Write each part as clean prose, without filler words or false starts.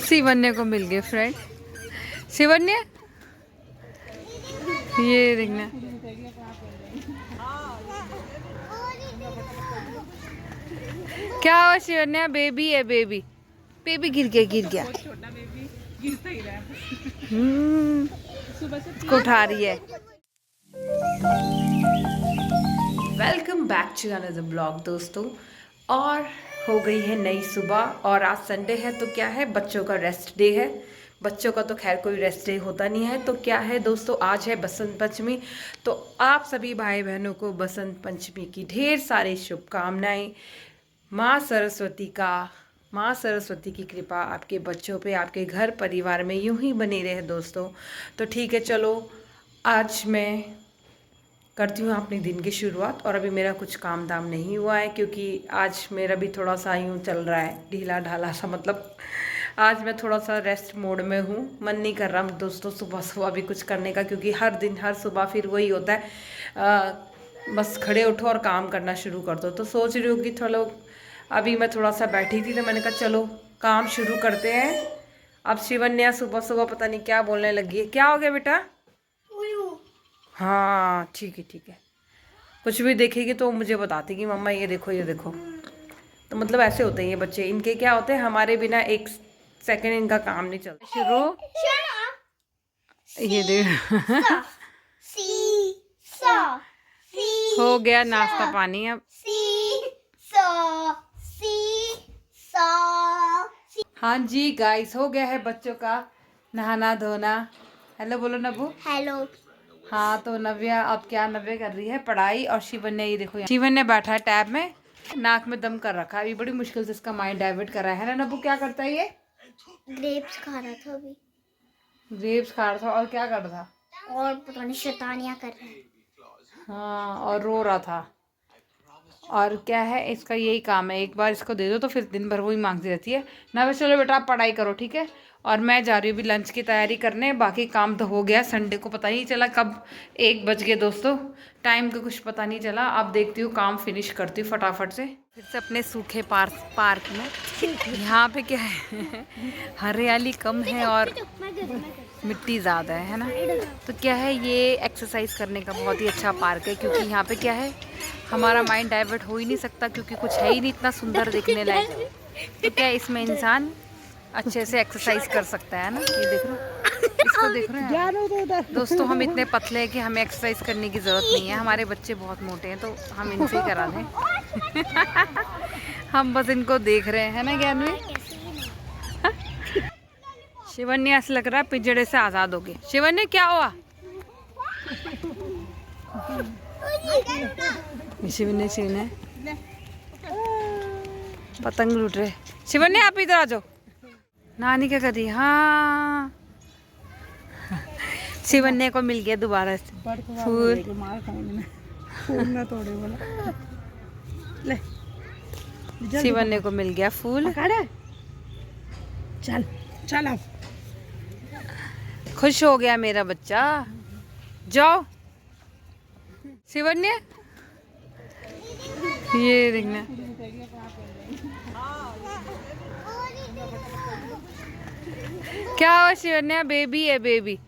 शिवन्या को मिल गए फ्रेंड। शिवन्या ये देखना, क्या हुआ शिवन्या? बेबी है, बेबी बेबी गिर गया, गिर गया। छोटा बेबी गिरता ही रहा है। सुबह से इसको उठा रही है। Welcome back to another blog दोस्तों। और हो गई है नई सुबह और आज संडे है तो क्या है, बच्चों का रेस्ट डे है। बच्चों का तो खैर कोई रेस्ट डे होता नहीं है। तो क्या है दोस्तों, आज है बसंत पंचमी। तो आप सभी भाई बहनों को बसंत पंचमी की ढेर सारी शुभकामनाएं। माँ सरस्वती की कृपा आपके बच्चों पे, आपके घर परिवार में यूं ही बनी रहे दोस्तों। तो ठीक है, चलो आज मैं करती हूँ अपने दिन की शुरुआत। और अभी मेरा कुछ काम धाम नहीं हुआ है क्योंकि आज मेरा भी थोड़ा सा यूँ चल रहा है ढीला ढाला सा, मतलब आज मैं थोड़ा सा रेस्ट मोड में हूँ। मन नहीं कर रहा दोस्तों सुबह सुबह भी कुछ करने का, क्योंकि हर दिन हर सुबह फिर वही होता है, बस खड़े उठो और काम करना शुरू कर दो। तो सोच रही हूँ कि चलो अभी मैं थोड़ा सा बैठी थी तो मैंने कहा चलो काम शुरू करते हैं। अब शिवन्या सुबह सुबह पता नहीं क्या बोलने लगी है। क्या हो गया बेटा? हाँ ठीक है ठीक है, कुछ भी देखेगी तो मुझे बताती कि मम्मा ये देखो ये देखो। तो मतलब ऐसे होते हैं ये बच्चे, इनके क्या होते हैं, हमारे बिना एक सेकंड इनका काम नहीं चलता। शुरू ये देख हो गया नाश्ता पानी। अब हाँ जी गाइस, हो गया है बच्चों का नहाना धोना। हेलो बोलो नबू। हेलो। हाँ तो नव्या, अब क्या नव्या कर रही है पढ़ाई, और शिवन्या ये देखो, शिवन्या बैठा है टैब में, नाक में दम कर रखा है। अभी बड़ी मुश्किल से इसका माइंड डाइवर्ट कर रहा है ना नबू? क्या करता है ये? ग्रेप्स खा रहा था अभी। ग्रेप्स खा रहा था और क्या कर रहा था? और पता नहीं शैतानियां कर रहा है। हाँ और रो रहा था। और क्या है, इसका यही काम है, एक बार इसको दे दो तो फिर दिन भर वही मांगती रहती है ना। बस चलो बेटा आप पढ़ाई करो ठीक है। और मैं जा रही हूँ अभी लंच की तैयारी करने। बाकी काम तो हो गया, संडे को पता ही नहीं चला कब 1 बज गए दोस्तों, टाइम का कुछ पता नहीं चला। अब देखती हूँ काम फिनिश करती हूँ फटाफट से, फिर से अपने सूखे पार्क में। यहाँ पे क्या है हरियाली कम है और मिट्टी ज़्यादा है ना। तो क्या है, ये एक्सरसाइज करने का बहुत ही अच्छा पार्क है, क्योंकि यहाँ पे क्या है, हमारा माइंड डाइवर्ट हो ही नहीं सकता क्योंकि कुछ है ही नहीं इतना सुंदर दिखने लायक। तो क्या इसमें इंसान अच्छे से एक्सरसाइज कर सकता है ना। ये देख रहे हो, इसको देख रहे हैं दोस्तों, हम इतने पतले हैं कि हमें एक्सरसाइज करने की ज़रूरत नहीं है। हमारे बच्चे बहुत मोटे हैं तो हम इनसे ही करा दें हम बस इनको देख रहे हैं ना ज्ञानवी। शिवन्या ऐसा लग रहा है पिंजड़े से आज़ाद हो गए। शिवन्या क्या हुआ? शिवन्या पतंग लूट रहे। शिवन्या आप इधर आ जाओ। नानी क्या कर रही? हाँ शिवन्या को मिल गया दोबारा फूल। शिवन्या को मिल गया फूल। चल चल अब खुश हो गया मेरा बच्चा। जाओ शिवन्या, ये देखना, क्या हुआ शिवन्या? बेबी है, बेबी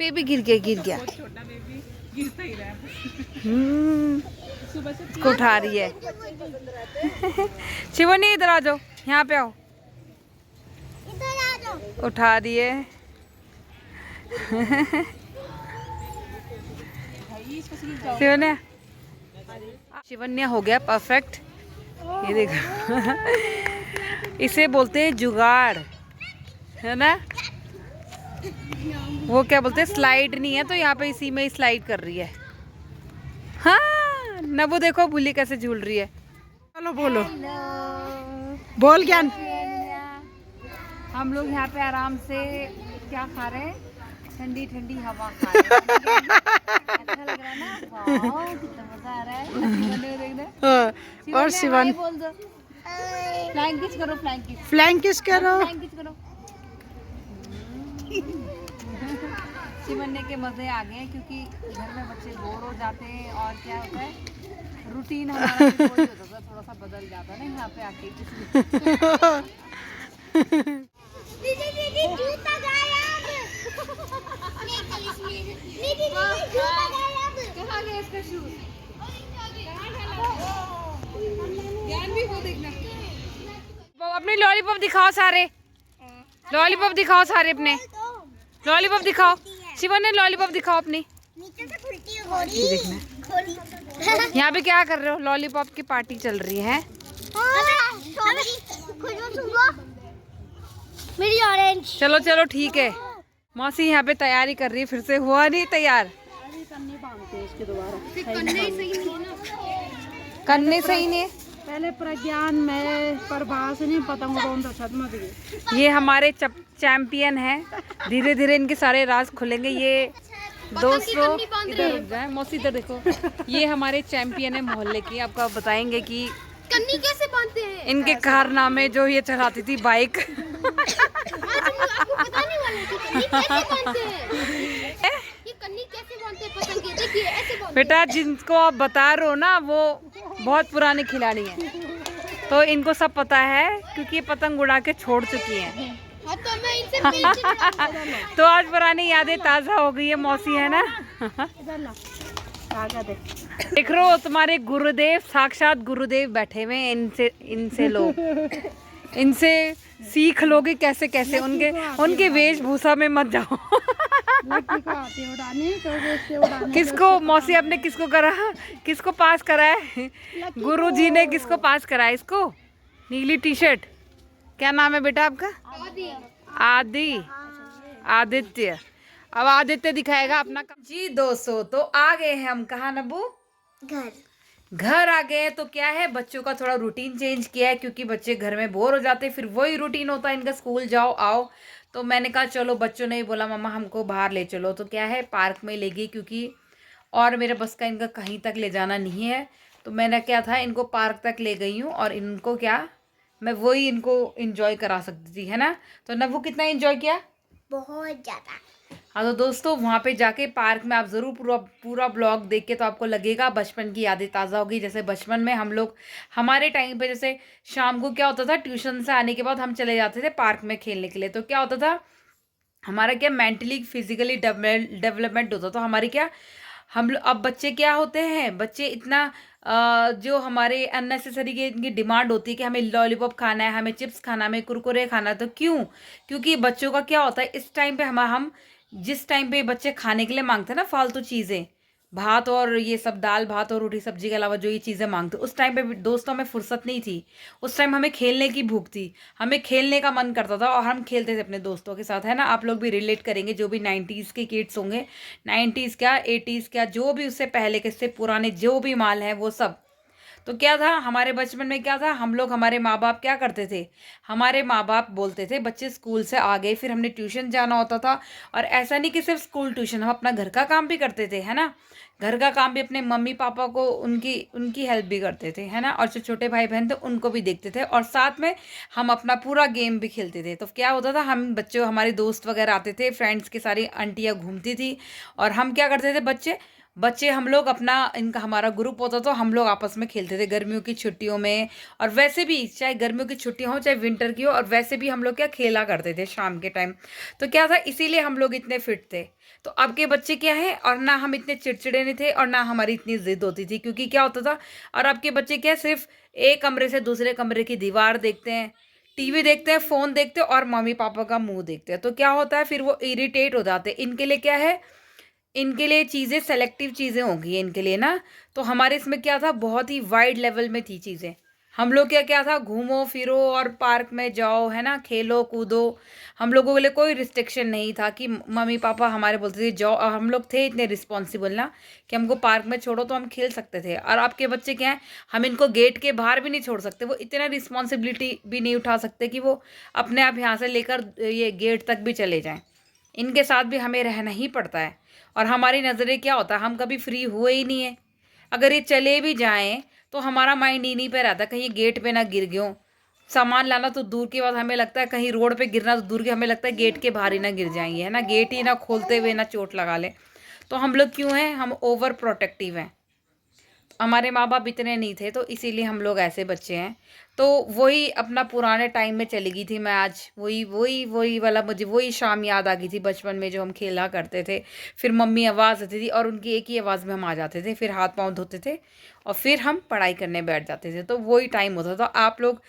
बेबी गिर गया, गिर गया। छोटा बेबी गिरता ही रहा है। सुबह से इसको उठा रही है शिवन्या इधर आ जाओ, यहाँ पे आओ। उठा रही है शिवन्या। शिवन्या हो गया परफेक्ट, ये देखो इसे बोलते हैं जुगाड़, है ना। वो क्या बोलते हैं, स्लाइड नहीं है तो यहाँ पे इसी में स्लाइड कर रही है। हाँ नबू देखो बुली कैसे झूल रही है। चलो बोलो, बोल ज्ञान। हम लोग यहाँ पे आराम से क्या खा रहे हैं, ठंडी ठंडी हवा खा रहे हैं। अच्छा लग रहा है ना, वाह कितना मजा आ रहा है। और शिवन बोल दो, फ्लैंक किस करो, फ्लैंक किस करो। शिवन्या के मजे आ गए क्योंकि घर में बच्चे बोर हो जाते हैं और क्या होता है, रूटीन हमारा भी वही होता था, थोड़ा सा बदल जाता ना यहाँ पे आके, इसलिए। दीदी दीदी जूता गायब। दीदी जूता गायब। कहाँ गया इसका शूज? ज्ञान भी वो देखना। वो अपने लॉलीपॉप दिखाओ सारे, लॉलीपॉप दिखाओ सारे अपने, लॉलीपॉप दिखाओ। शिवन ने लॉलीपॉप दिखाओ अपनी। नीचे से खुलती है घोड़ी। यहाँ पे क्या कर रहे हो? लॉलीपॉप की पार्टी चल रही है। मेरी ऑरेंज। चलो चलो ठीक है। मौसी यहाँ पे तैयारी कर रही है, फिर से हुआ नहीं तैयार। करने सही नहीं। पहले प्रज्ञान में प्रभास नहीं पतंग उड़ाऊं तो छत मत गई। ये हमारे चैंपियन है, धीरे धीरे इनके सारे राज खुलेंगे। ये दोस्तों इधर रुक जाए, मौसी इधर देखो। ये हमारे चैंपियन है मोहल्ले की, आपको आप बताएंगे कि कन्नी कैसे बांधते हैं? इनके कारनामे जो ये चलाती थी बाइक। आपको पता नहीं वाला कि कन्नी कैसे बांधते हैं? ये कन्नी कैसे बांधते हैं पतंग के? देखिए ऐसे बांधते बेटा जिनको आप बता रहे हो ना वो बहुत पुराने खिलाड़ी हैं, तो इनको सब पता है क्योंकि ये पतंग उड़ा के छोड़ चुकी हैं। हैं। हाँ तो मैं इनसे मिलती तो आज पुरानी यादें ताज़ा हो गई है मौसी, है ना। देख रहे हो तुम्हारे गुरुदेव, साक्षात गुरुदेव बैठे हुए हैं। इनसे लो, इनसे सीख लोगे कैसे कैसे। उनके वेशभूषा में मत जाओ। किसको मौसी आपने किसको करा, किसको पास करा है? गुरुजी ने किसको पास करा है इसको? नीली टी शर्ट। क्या नाम है बेटा आपका? आदि, आदित्य। अब आदित्य दिखाएगा अपना काम। जी दोस्तों, तो आ गए हैं हम कहाँ नब्बू? घर आ गए हैं। तो क्या है, बच्चों का थोड़ा रूटीन चेंज किया है क्योंकि बच्चे घर में बोर हो जाते हैं, फिर वही रूटीन होता है इनका, स्कूल जाओ आओ। तो मैंने कहा चलो, बच्चों ने भी बोला मम्मा हमको बाहर ले चलो, तो क्या है पार्क में ले गई, क्योंकि और मेरे बस का इनका कहीं तक ले जाना नहीं है। तो मैंने क्या था, इनको पार्क तक ले गई हूँ और इनको क्या, मैं वही इनको इंजॉय करा सकती थी, है ना। तो नब्बू कितना इंजॉय किया? बहुत ज्यादा। हाँ तो दोस्तों, वहाँ पे जाके पार्क में आप ज़रूर पूरा ब्लॉग देख के तो आपको लगेगा बचपन की यादें ताज़ा होगी। जैसे बचपन में हम लोग, हमारे टाइम पे जैसे शाम को क्या होता था, ट्यूशन से आने के बाद हम चले जाते थे पार्क में खेलने के लिए। तो क्या होता था, हमारा क्या मेंटली फिजिकली डेवलपमेंट होता था हमारी। क्या हम लोग, अब बच्चे क्या होते हैं, बच्चे इतना जो हमारे अननेसेसरी की इनकी डिमांड होती है कि हमें लॉलीपॉप खाना है, हमें चिप्स खाना है, हमें कुरकुरे खाना है। तो क्यों? क्योंकि बच्चों का क्या होता है, इस टाइम पे हम जिस टाइम पे बच्चे खाने के लिए मांगते हैं ना फालतू चीज़ें, भात और ये सब, दाल भात और रोटी सब्जी के अलावा जो ये चीज़ें मांगते, उस टाइम पे दोस्तों में फुर्सत नहीं थी। उस टाइम हमें खेलने की भूख थी, हमें खेलने का मन करता था और हम खेलते थे अपने दोस्तों के साथ, है ना। आप लोग भी रिलेट करेंगे, जो भी 90s के किड्स होंगे, 90s क्या 80s क्या, जो भी उससे पहले के, इससे पुराने जो भी माल हैं वो सब। तो क्या था हमारे बचपन में, क्या था, हम लोग, हमारे माँ बाप क्या करते थे, हमारे माँ बाप बोलते थे बच्चे स्कूल से आ गए, फिर हमने ट्यूशन जाना होता था। और ऐसा नहीं कि सिर्फ स्कूल ट्यूशन, हम अपना घर का काम भी करते थे, है ना। घर का काम भी अपने मम्मी पापा को उनकी हेल्प भी करते थे, है ना। और जो छोटे भाई बहन थे उनको भी देखते थे, और साथ में हम अपना पूरा गेम भी खेलते थे। तो क्या होता था, हम बच्चों, हमारे दोस्त वगैरह आते थे, फ्रेंड्स की सारी आंटियाँ घूमती थी, और हम क्या करते थे, बच्चे हम लोग अपना, इनका हमारा ग्रुप होता तो हम लोग आपस में खेलते थे गर्मियों की छुट्टियों में। और वैसे भी चाहे गर्मियों की छुट्टियां हो चाहे विंटर की हो, और वैसे भी हम लोग क्या खेला करते थे शाम के टाइम। तो क्या था, इसीलिए हम लोग इतने फिट थे। तो अब के बच्चे क्या है, और ना हम इतने चिड़चिड़े नहीं थे और ना हमारी इतनी जिद होती थी, क्योंकि क्या होता था, और अब के बच्चे क्या, सिर्फ एक कमरे से दूसरे कमरे की दीवार देखते हैं, टीवी देखते हैं, फ़ोन देखते हैं और मम्मी पापा का मुंह देखते हैं। तो क्या होता है, फिर वो इरिटेट हो जाते हैं। इनके लिए क्या है, इनके लिए चीज़ें सेलेक्टिव चीज़ें होंगी इनके लिए ना। तो हमारे इसमें क्या था, बहुत ही वाइड लेवल में थी चीज़ें। हम लोग क्या था, घूमो फिरो और पार्क में जाओ, है ना, खेलो कूदो। हम लोगों के लिए कोई रिस्ट्रिक्शन नहीं था कि मम्मी पापा हमारे बोलते थे जाओ, और हम लोग थे इतने रिस्पॉन्सिबल ना कि हमको पार्क में छोड़ो तो हम खेल सकते थे। और आपके बच्चे क्या हैं, हम इनको गेट के बाहर भी नहीं छोड़ सकते, वो इतना रिस्पॉन्सिबिलिटी भी नहीं उठा सकते कि वो अपने आप यहाँ से लेकर ये गेट तक भी चले जाएँ। इनके साथ भी हमें रहना ही पड़ता है। और हमारी नज़रें क्या होता है, हम कभी फ्री हुए ही नहीं है। अगर ये चले भी जाएं तो हमारा माइंड इन्हीं पे रहता है, कहीं गेट पे ना गिर गयो। सामान लाना तो दूर की बात, हमें लगता है कहीं रोड पे गिरना तो दूर की, हमें लगता है गेट के बाहर ही ना गिर जाएंगे, है ना, गेट ही ना खोलते हुए ना चोट लगा ले। तो हम लोग क्यों हैं, हम ओवर प्रोटेक्टिव हैं। हमारे माँ बाप इतने नहीं थे, तो इसीलिए हम लोग ऐसे बच्चे हैं। तो वही अपना पुराने टाइम में चली गई थी मैं आज। वही वाला मुझे वही शाम याद आ गई थी बचपन में जो हम खेला करते थे। फिर मम्मी आवाज़ देती थी और उनकी एक ही आवाज़ में हम आ जाते थे, फिर हाथ पाँव धोते थे और फिर हम पढ़ाई करने बैठ जाते थे। तो वही टाइम होता था। आप लोग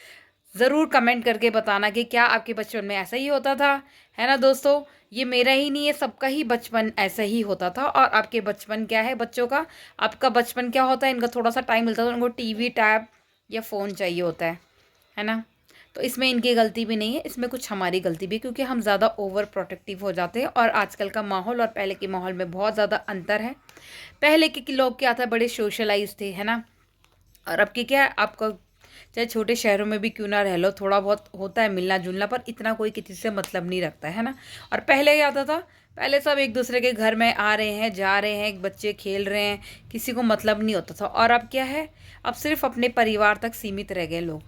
ज़रूर कमेंट करके बताना कि क्या आपके बचपन में ऐसा ही होता था, है ना दोस्तों। ये मेरा ही नहीं है, सबका ही बचपन ऐसा ही होता था। और आपके बचपन क्या है बच्चों का, आपका बचपन क्या होता है। इनका थोड़ा सा टाइम मिलता था, उनको टीवी टैब या फ़ोन चाहिए होता है ना। तो इसमें इनकी गलती भी नहीं है, इसमें कुछ हमारी गलती भी है, क्योंकि हम ज़्यादा ओवर प्रोटेक्टिव हो जाते हैं। और आजकल का माहौल और पहले के माहौल में बहुत ज़्यादा अंतर है। पहले के लोग क्या था, बड़े सोशलाइज थे, है ना। और अब की क्या है, आपका चाहे छोटे शहरों में भी क्यों ना रह लो, थोड़ा बहुत होता है मिलना जुलना, पर इतना कोई किसी से मतलब नहीं रखता है ना। और पहले क्या होता था, पहले सब एक दूसरे के घर में आ रहे हैं, जा रहे हैं, बच्चे खेल रहे हैं, किसी को मतलब नहीं होता था। और अब क्या है, अब सिर्फ अपने परिवार तक सीमित रह गए लोग,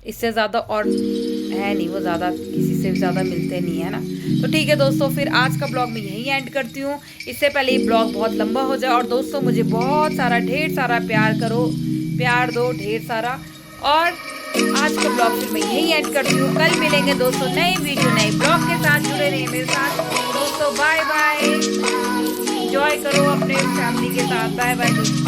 इससे ज़्यादा और है नहीं, वो ज़्यादा किसी से ज़्यादा मिलते नहीं है ना। तो ठीक है दोस्तों, फिर आज का ब्लॉग मैं यहीं एंड करती हूँ। इससे पहले ये ब्लॉग बहुत लंबा हो जाए। और दोस्तों मुझे बहुत सारा ढेर सारा प्यार करो, प्यार दो ढेर सारा। और आज का ब्लॉग फिर मैं यहीं एंड करती हूँ। कल मिलेंगे दोस्तों नई वीडियो नए ब्लॉग के साथ। जुड़े रहिए मेरे साथ दोस्तों। बाय बाय, एंजॉय करो अपने फैमिली के साथ। बाय बाय दोस्तों।